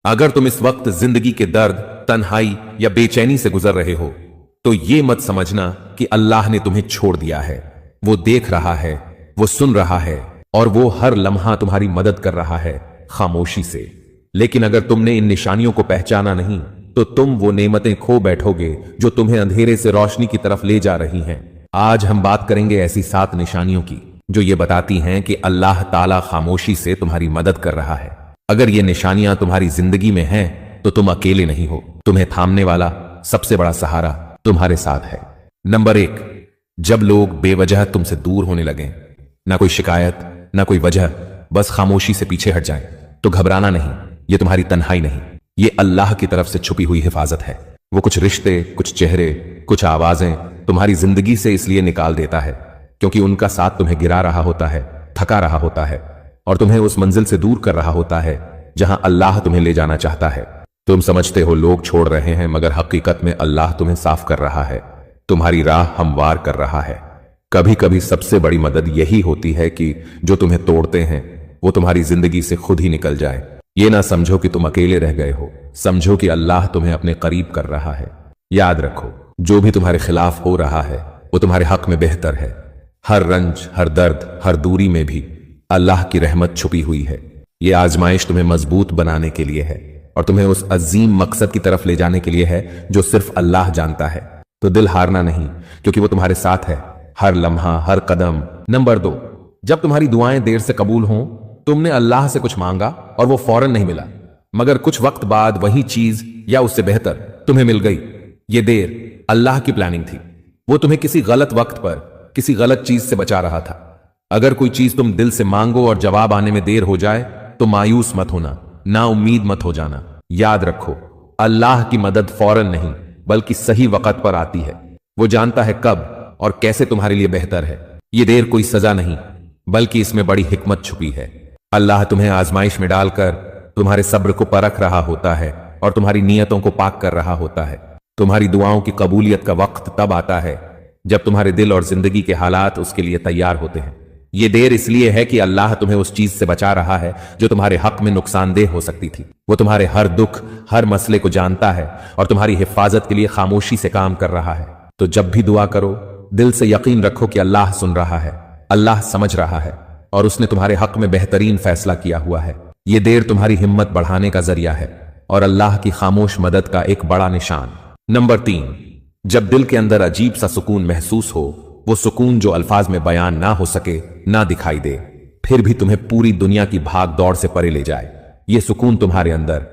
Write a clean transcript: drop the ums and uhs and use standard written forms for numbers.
अगर तुम इस वक्त जिंदगी के दर्द, तन्हाई या बेचैनी से गुजर रहे हो तो ये मत समझना कि अल्लाह ने तुम्हें छोड़ दिया है। वो देख रहा है, वो सुन रहा है और वो हर लम्हा तुम्हारी मदद कर रहा है खामोशी से। लेकिन अगर तुमने इन निशानियों को पहचाना नहीं तो तुम वो नेमतें खो बैठोगे जो तुम्हें अंधेरे से रोशनी की तरफ ले जा रही हैं। आज हम बात करेंगे ऐसी 7 निशानियों की जो ये बताती हैं कि अल्लाह ताला खामोशी से तुम्हारी मदद कर रहा है। अगर ये निशानियां तुम्हारी जिंदगी में हैं तो तुम अकेले नहीं हो, तुम्हें थामने वाला सबसे बड़ा सहारा तुम्हारे साथ है। नंबर 1, जब लोग बेवजह तुमसे दूर होने लगें, ना कोई शिकायत ना कोई वजह, बस खामोशी से पीछे हट जाएं, तो घबराना नहीं, ये तुम्हारी तन्हाई नहीं, ये अल्लाह की तरफ से छुपी हुई हिफाजत है। वो कुछ रिश्ते, कुछ चेहरे, कुछ आवाजें तुम्हारी जिंदगी से इसलिए निकाल देता है क्योंकि उनका साथ तुम्हें गिरा रहा होता है, थका रहा होता है और तुम्हें उस मंजिल से दूर कर रहा होता है जहां अल्लाह तुम्हें ले जाना चाहता है। तुम समझते हो लोग छोड़ रहे हैं, मगर हकीकत में अल्लाह तुम्हें साफ कर रहा है, तुम्हारी राह हमवार कर रहा है। कभी कभी सबसे बड़ी मदद यही होती है कि जो तुम्हें तोड़ते हैं वो तुम्हारी जिंदगी से खुद ही निकल जाए। ये ना समझो कि तुम अकेले रह गए हो, समझो कि अल्लाह तुम्हें अपने करीब कर रहा है। याद रखो, जो भी तुम्हारे खिलाफ हो रहा है वो तुम्हारे हक में बेहतर है। हर रंज, हर दर्द, हर दूरी में भी अल्लाह की रहमत छुपी हुई है। ये आजमाइश तुम्हें मजबूत बनाने के लिए है और तुम्हें उस अजीम मकसद की तरफ ले जाने के लिए है जो सिर्फ अल्लाह जानता है। तो दिल हारना नहीं, क्योंकि वो तुम्हारे साथ है हर लम्हा, हर कदम। नंबर 2, जब तुम्हारी दुआएं देर से कबूल हों, तुमने अल्लाह से कुछ मांगा और वो फौरन नहीं मिला, मगर कुछ वक्त बाद वही चीज या उससे बेहतर तुम्हें मिल गई। ये देर अल्लाह की प्लानिंग थी। वो तुम्हें किसी गलत वक्त पर किसी गलत चीज से बचा रहा था। अगर कोई चीज तुम दिल से मांगो और जवाब आने में देर हो जाए तो मायूस मत होना, ना उम्मीद मत हो जाना। याद रखो, अल्लाह की मदद फौरन नहीं बल्कि सही वक्त पर आती है। वो जानता है कब और कैसे तुम्हारे लिए बेहतर है। ये देर कोई सजा नहीं बल्कि इसमें बड़ी हिकमत छुपी है। अल्लाह तुम्हें आजमाइश में डालकर तुम्हारे सब्र को परख रहा होता है और तुम्हारी नीयतों को पाक कर रहा होता है। तुम्हारी दुआओं की कबूलियत का वक्त तब आता है जब तुम्हारे दिल और जिंदगी के हालात उसके लिए तैयार होते हैं। ये देर इसलिए है कि अल्लाह तुम्हें उस चीज से बचा रहा है जो तुम्हारे हक में नुकसानदेह हो सकती थी। वो तुम्हारे हर दुख, हर मसले को जानता है और तुम्हारी हिफाजत के लिए खामोशी से काम कर रहा है। तो जब भी दुआ करो, दिल से यकीन रखो कि अल्लाह सुन रहा है, अल्लाह समझ रहा है और उसने तुम्हारे हक में बेहतरीन फैसला किया हुआ है। ये देर तुम्हारी हिम्मत बढ़ाने का जरिया है और अल्लाह की खामोश मदद का एक बड़ा निशान। नंबर 3, जब दिल के अंदर अजीब सा सुकून महसूस हो, वो सुकून जो अल्फाज में बयान ना हो सके, ना दिखाई दे, फिर भी तुम्हें पूरी दुनिया की भाग दौड़ से परे ले जाए। ये सुकून तुम्हारे अंदर